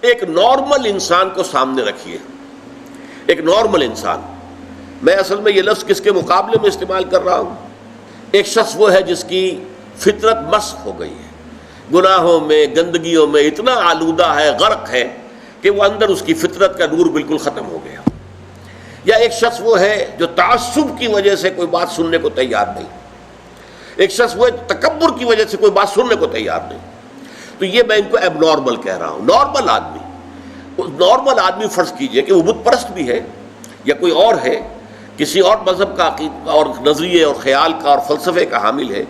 ایک نارمل انسان کو سامنے رکھیے، ایک نارمل انسان. میں اصل میں یہ لفظ کس کے مقابلے میں استعمال کر رہا ہوں؟ ایک شخص وہ ہے جس کی فطرت مسخ ہو گئی ہے، گناہوں میں، گندگیوں میں اتنا آلودہ ہے، غرق ہے کہ وہ اندر اس کی فطرت کا نور بالکل ختم ہو گیا. یا ایک شخص وہ ہے جو تعصب کی وجہ سے کوئی بات سننے کو تیار نہیں. ایک شخص وہ تکبر کی وجہ سے کوئی بات سننے کو تیار نہیں. تو یہ میں ان کو ایب نارمل کہہ رہا ہوں. نارمل آدمی فرض کیجئے کہ وہ بت پرست بھی ہے یا کوئی اور ہے، کسی اور مذہب کا عقیدہ اور نظریے اور خیال کا اور فلسفے کا حامل ہے،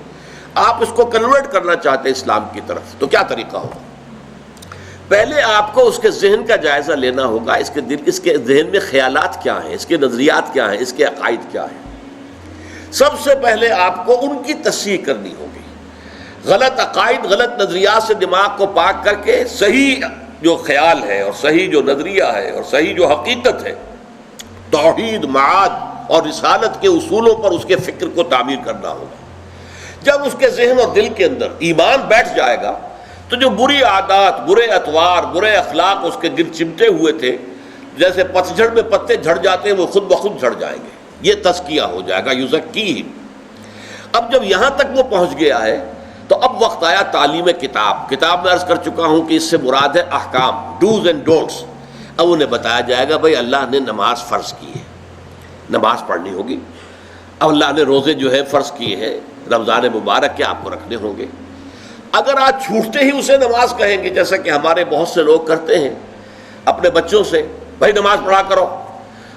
آپ اس کو کنورٹ کرنا چاہتے ہیں اسلام کی طرف، تو کیا طریقہ ہوگا؟ پہلے آپ کو اس کے ذہن کا جائزہ لینا ہوگا. اس کے ذہن میں خیالات کیا ہیں، اس کے نظریات کیا ہیں، اس کے عقائد کیا ہیں. سب سے پہلے آپ کو ان کی تصحیح کرنی ہوگی. غلط عقائد، غلط نظریات سے دماغ کو پاک کر کے صحیح جو خیال ہے اور صحیح جو نظریہ ہے اور صحیح جو حقیقت ہے، توحید، معاد اور رسالت کے اصولوں پر اس کے فکر کو تعمیر کرنا ہوگا. جب اس کے ذہن اور دل کے اندر ایمان بیٹھ جائے گا تو جو بری عادات، برے اطوار، برے اخلاق اس کے گرد چمٹے ہوئے تھے، جیسے پتجھڑ میں پتے جھڑ جاتے ہیں، وہ خود بخود جھڑ جائیں گے. یہ تزکیہ ہو جائے گا، یزکیہم. اب جب یہاں تک وہ پہنچ گیا ہے تو اب وقت آیا تعلیم کتاب. کتاب میں عرض کر چکا ہوں کہ اس سے مراد ہے احکام، ڈوز اینڈ ڈونٹس. اب انہیں بتایا جائے گا بھائی اللہ نے نماز فرض کی ہے، نماز پڑھنی ہوگی. اب اللہ نے روزے جو ہے فرض کیے ہیں، رمضان مبارک کے آپ کو رکھنے ہوں گے. اگر آج چھوٹتے ہی اسے نماز کہیں گے، جیسا کہ ہمارے بہت سے لوگ کرتے ہیں اپنے بچوں سے، بھائی نماز پڑھا کرو.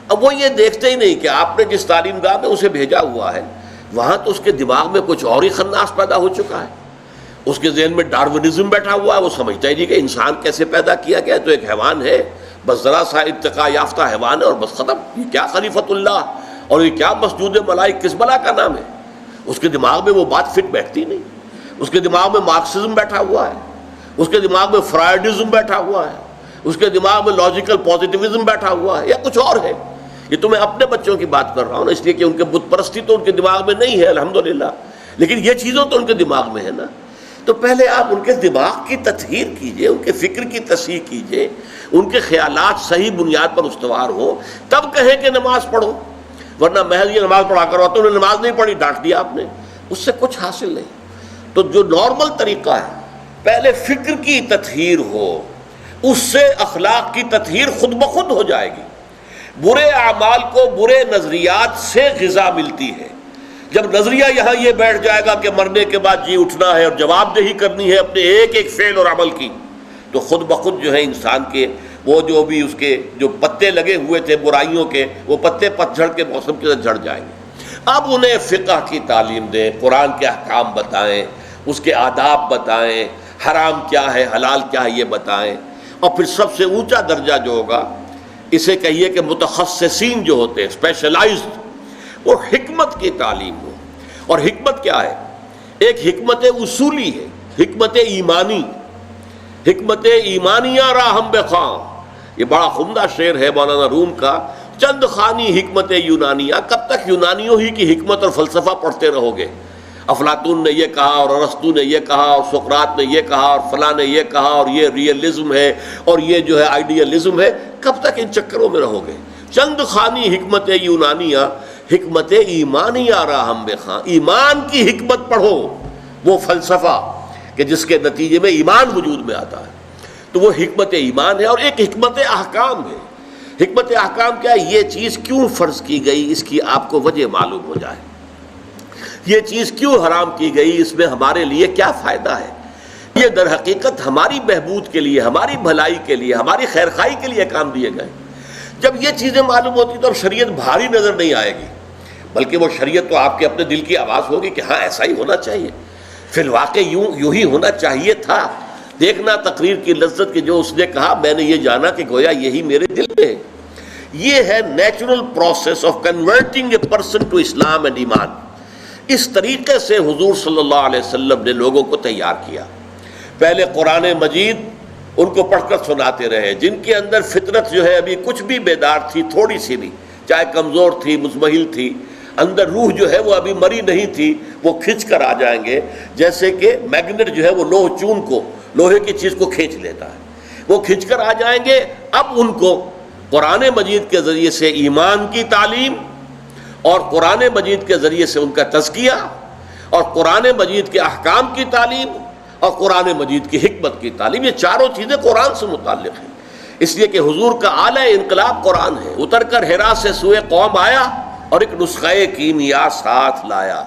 اب وہ یہ دیکھتے ہی نہیں کہ آپ نے جس تعلیم گاہ میں اسے بھیجا ہوا ہے وہاں تو اس کے دماغ میں کچھ اور ہی خناس پیدا ہو چکا ہے. اس کے ذہن میں ڈارونزم بیٹھا ہوا ہے. وہ سمجھتا ہی نہیں کہ انسان کیسے پیدا کیا گیا، تو ایک حیوان ہے، بس ذرا سا ارتقاء یافتہ حیوان ہے اور بس ختم. یہ کیا خلیفۃ اللہ اور یہ کیا مسجود ملائک، کس بلا کا نام ہے؟ اس کے دماغ میں وہ بات فٹ بیٹھتی نہیں. اس کے دماغ میں مارکسزم بیٹھا ہوا ہے، اس کے دماغ میں فرائڈزم بیٹھا ہوا ہے، اس کے دماغ میں لاجیکل پازیٹیوزم بیٹھا ہوا ہے، یا کچھ اور ہے. یہ تو میں اپنے بچوں کی بات کر رہا ہوں نا، اس لیے کہ ان کے بت پرستی تو ان کے دماغ میں نہیں ہے الحمدللہ، لیکن یہ چیزوں تو ان کے دماغ میں ہے نا. تو پہلے آپ ان کے دماغ کی تطہیر کیجئے، ان کے فکر کی تصحیح کیجئے، ان کے خیالات صحیح بنیاد پر استوار ہو، تب کہیں کہ نماز پڑھو. ورنہ محض یہ نماز پڑھا کرو تو انہیں نماز نہیں پڑھی، ڈانٹ دیا آپ نے، اس سے کچھ حاصل نہیں. تو جو نارمل طریقہ ہے، پہلے فکر کی تطہیر ہو، اس سے اخلاق کی تطہیر خود بخود ہو جائے گی. برے اعمال کو برے نظریات سے غذا ملتی ہے. جب نظریہ یہاں یہ بیٹھ جائے گا کہ مرنے کے بعد جی اٹھنا ہے اور جواب دہی کرنی ہے اپنے ایک ایک فعل اور عمل کی، تو خود بخود جو ہے انسان کے وہ جو بھی اس کے جو پتے لگے ہوئے تھے برائیوں کے، وہ پتے پتجھڑ کے موسم کے ساتھ جھڑ جائیں گے. اب انہیں فقہ کی تعلیم دیں، قرآن کے احکام بتائیں، اس کے آداب بتائیں، حرام کیا ہے حلال کیا ہے یہ بتائیں. اور پھر سب سے اونچا درجہ جو ہوگا، اسے کہیے کہ متخصصین جو ہوتے ہیں، اسپیشلائزڈ، وہ حکمت کی تعلیم ہو. اور حکمت کیا ہے؟ ایک حکمت اصولی ہے، حکمت ایمانی. حکمت ایمانیہ راہم بخواں، یہ بڑا عمدہ شعر ہے مولانا روم کا. چند خانی حکمت یونانیہ. کب تک یونانیوں ہی کی حکمت اور فلسفہ پڑھتے رہو گے؟ افلاطون نے یہ کہا اور ارسطو نے یہ کہا اور سقراط نے یہ کہا اور فلاں نے یہ کہا اور یہ ریئلزم ہے اور یہ جو ہے آئیڈیلزم ہے. کب تک ان چکروں میں رہو گے؟ چند خانی حکمت یونانیہ، حکمت ایمانیہ راہم بخواں. ایمان کی حکمت پڑھو، وہ فلسفہ کہ جس کے نتیجے میں ایمان وجود میں آتا ہے. تو وہ حکمت ایمان ہے. اور ایک حکمت احکام ہے. حکمت احکام کیا ہے؟ یہ چیز کیوں فرض کی گئی، اس کی آپ کو وجہ معلوم ہو جائے. یہ چیز کیوں حرام کی گئی، اس میں ہمارے لیے کیا فائدہ ہے. یہ در حقیقت ہماری بہبود کے لیے، ہماری بھلائی کے لیے، ہماری خیرخواہی کے لیے کام دیے گئے. جب یہ چیزیں معلوم ہوتی تو اب شریعت بھاری نظر نہیں آئے گی، بلکہ وہ شریعت تو آپ کے اپنے دل کی آواز ہوگی کہ ہاں ایسا ہی ہونا چاہیے، فی الواقع یوں ہی ہونا چاہیے تھا. دیکھنا تقریر کی لذت کہ جو اس نے کہا میں نے یہ جانا کہ گویا یہی میرے دل میں ہے. یہ ہے natural process of converting a person to Islam and ایمان. اس طریقے سے حضور صلی اللہ علیہ وسلم نے لوگوں کو تیار کیا. پہلے قرآن مجید ان کو پڑھ کر سناتے رہے، جن کے اندر فطرت جو ہے ابھی کچھ بھی بیدار تھی، تھوڑی سی بھی، چاہے کمزور تھی، مزمحل تھی، اندر روح جو ہے وہ ابھی مری نہیں تھی، وہ کھنچ کر آ جائیں گے. جیسے کہ میگنیٹ جو ہے وہ لوہ چون کو، لوہے کی چیز کو کھینچ لیتا ہے، وہ کھنچ کر آ جائیں گے. اب ان کو قرآن مجید کے ذریعے سے ایمان کی تعلیم اور قرآن مجید کے ذریعے سے ان کا تزکیہ اور قرآن مجید کے احکام کی تعلیم اور قرآن مجید کی حکمت کی تعلیم، یہ چاروں چیزیں قرآن سے متعلق ہیں. اس لیے کہ حضور کا اعلی انقلاب قرآن ہے. اتر کر حرا سے سوئے قوم آیا اور ایک نسخہ کیمیا ساتھ لایا.